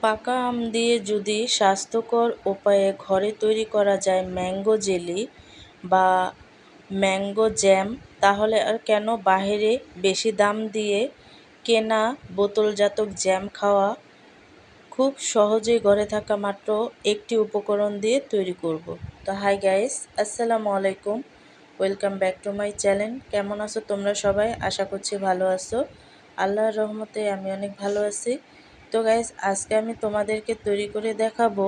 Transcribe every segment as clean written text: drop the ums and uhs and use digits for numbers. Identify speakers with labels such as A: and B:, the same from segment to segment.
A: পাকা আম দিয়ে যদি স্বাস্থ্যকর উপায়ে ঘরে তৈরি করা যায় ম্যাঙ্গো জেলি বা ম্যাঙ্গো জ্যাম, তাহলে আর কেন বাহিরে বেশি দাম দিয়ে কেনা বোতলজাত জ্যাম খাওয়া। খুব সহজেই ঘরে থাকা মাত্র একটি উপকরণ দিয়ে তৈরি করব। তো হাই গাইস, আসসালামু আলাইকুম, welcome back to my channel. কেমন আছো তোমরা সবাই? আশা করছি ভালো আছো। আল্লাহর রহমতে আমি অনেক ভালো আছি। তো গাইস, আজকে আমি তোমাদেরকে তৈরি করে দেখাবো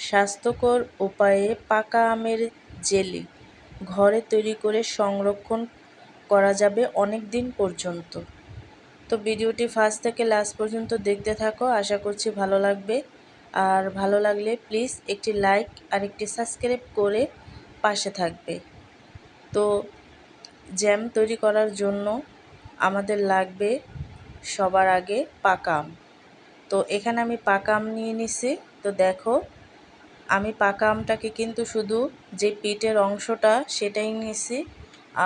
A: স্বাস্থ্যকর উপায়ে পাকা আমের জেলি। ঘরে তৈরি করে সংরক্ষণ করা যাবে অনেক দিন পর্যন্ত। তো ভিডিওটি ফার্স্ট থেকে লাস্ট পর্যন্ত দেখতে থাকো, আশা করছি ভালো লাগবে। আর ভালো লাগলে প্লিজ একটি লাইক আর একটি সাবস্ক্রাইব করে পাশে থাকবে। তো জ্যাম তৈরি করার জন্য আমাদের লাগবে সবার আগে পাকা আম। তো এখানে আমি পাকা আম নিয়ে নিছি। তো দেখো, আমি পাকা আমটাকে কিন্তু শুধু যে পিঠের অংশটা সেটাই নিয়েছি,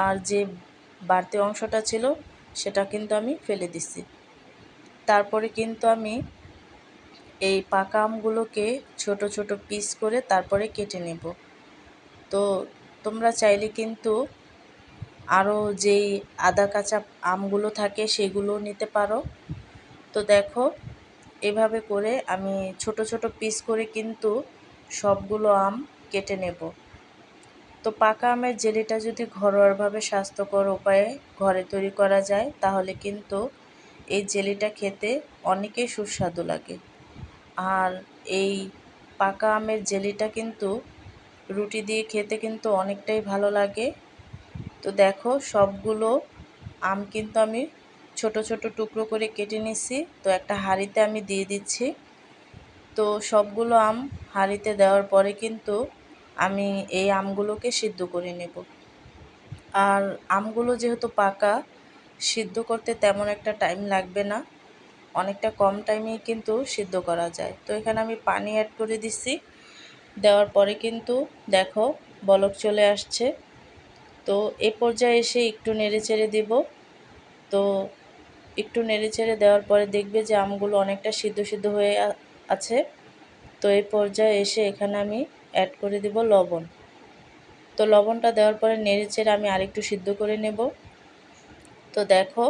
A: আর যে বাড়তি অংশটা ছিল সেটা কিন্তু আমি ফেলে দিছি। তারপরে কিন্তু আমি এই পাকা আমগুলোকে ছোট ছোট পিস করে তারপরে কেটে নেব। তো তোমরা চাইলে কিন্তু আরও যেই আদা কাঁচা আমগুলো থাকে সেগুলো নিতে পারো। তো দেখো, এভাবে করে আমি ছোট ছোট পিস করে কিন্তু সবগুলো আম কেটে নেব। তো পাকা আমের জেলিটা যদি ঘরোয়াভাবে স্বাস্থ্যকর উপায়ে ঘরে তৈরি করা যায়, তাহলে কিন্তু এই জেলিটা খেতে অনেকই সুস্বাদু লাগে। আর এই পাকা আমের জেলিটা কিন্তু রুটি দিয়ে খেতে কিন্তু অনেকটাই ভালো লাগে। তো দেখো, সবগুলো আম কিন্তু আমি ছোট ছোট টুকরো করে কেটে নিছি। তো একটা হাঁড়িতে আমি দিয়ে দিচ্ছি। তো সবগুলো আম হাঁড়িতে দেওয়ার পরে কিন্তু আমি এই আমগুলোকে সিদ্ধ করে নেব। আর আমগুলো যেহেতু পাকা, সিদ্ধ করতে তেমন একটা টাইম লাগবে না, অনেকটা কম টাইমেই কিন্তু সিদ্ধ করা যায়। তো এখানে আমি পানি অ্যাড করে দিচ্ছি। দেওয়ার পরে কিন্তু দেখো বলক চলে আসছে। তো এই পর্যায়ে এসে একটু নেড়েচেড়ে দেব। তো একটু নেড়েচেড়ে দেওয়ার পরে দেখবে যে আমগুলো অনেকটা সিদ্ধ সিদ্ধ হয়ে আছে। তো এই পর্যায়ে এসে এখানে আমি অ্যাড করে দেব লবণ। তো লবণটা দেওয়ার পরে নেড়েচেড়ে আমি আরেকটু সিদ্ধ করে নেব। তো দেখো,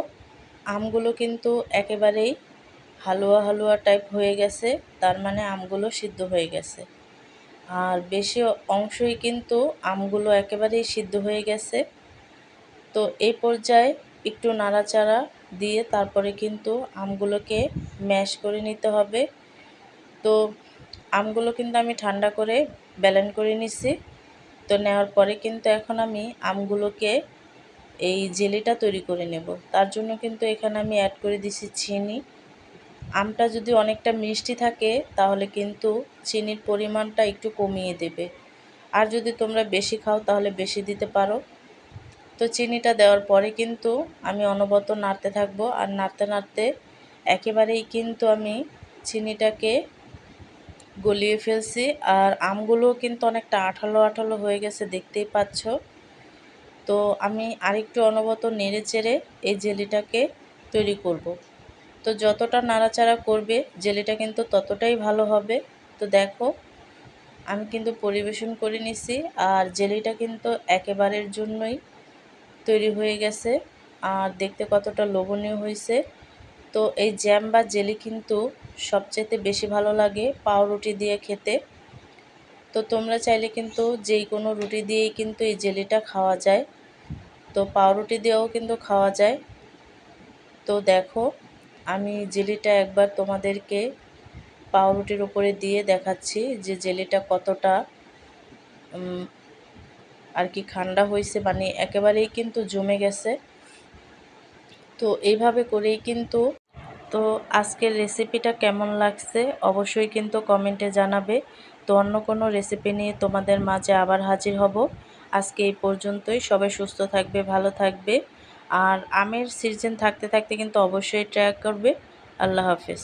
A: আমগুলো কিন্তু একেবারেই হালুয়া হালুয়া টাইপ হয়ে গেছে, তার মানে আমগুলো সিদ্ধ হয়ে গেছে। আর বেশি অংশই কিন্তু আমগুলো একেবারেই সিদ্ধ হয়ে গেছে। তো এই পর্যায়ে একটু নাড়াচাড়া দিয়ে তারপরে কিন্তু আমগুলোকে ম্যাশ করে নিতে হবে। তো আমগুলো কিন্তু আমি ঠান্ডা করে ব্লেন্ড করে নিছি। তো নেওয়ার পরে কিন্তু এখন আমি আমগুলোকে এই জেলিটা তৈরি করে নেব। তার জন্য কিন্তু এখানে আমি অ্যাড করে দিছি চিনি। আমটা যদি অনেকটা মিষ্টি থাকে তাহলে কিন্তু চিনির পরিমাণটা একটু কমিয়ে দেবে, আর যদি তোমরা বেশি খাও তাহলে বেশি দিতে পারো। তো চিনিটা দেওয়ার পরে কিন্তু আমি অনবরত নাড়তে থাকবো, আর নাড়তে নাড়তে একেবারেই কিন্তু আমি চিনিটাকে গলিয়ে ফেলছি। আর আমগুলোও কিন্তু অনেকটা আঠালো আঠালো হয়ে গেছে, দেখতেই পাচ্ছ। তো আমি আরেকটু অনবরত নেড়ে চেড়ে এই জেলিটাকে তৈরি করব। তো যতটা নাড়াচাড়া করবে জেলিটা কিন্তু ততটাই ভালো হবে। তো দেখো, আমি কিন্তু পরিবেশন করে নিছি, আর জেলিটা কিন্তু একেবারের জন্যই তৈরি হয়ে গেছে। আর দেখতে কতটা লোভনীয় হয়েছে। তো এই জ্যাম বা জেলি কিন্তু সবচেয়ে বেশি ভালো লাগে পাউরুটি দিয়ে খেতে। তো তোমরা চাইলে কিন্তু যেই কোনো রুটি দিয়েই কিন্তু এই জেলিটা খাওয়া যায়। তো পাউরুটি দিয়েও কিন্তু খাওয়া যায়। তো দেখো, আমি জেলিটা একবার তোমাদেরকে পাউরুটির উপরে দিয়ে দেখাচ্ছি যে জেলিটা কতটা আর কি ঠান্ডা হয়েছে, মানে একেবারেই কিন্তু জমে গেছে। তো এইভাবে করেই কিন্তু, তো আজকের রেসিপিটা কেমন লাগছে অবশ্যই কিন্তু কমেন্টে জানাবে। তো অন্য কোনো রেসিপি নিয়ে তোমাদের মাঝে আবার হাজির হব। আজকে এই পর্যন্তই। সবাই সুস্থ থাকবে, ভালো থাকবে। আর আমের সিজন থাকতে থাকতে কিন্তু অবশ্যই ট্রাই করবে। আল্লাহ হাফেজ।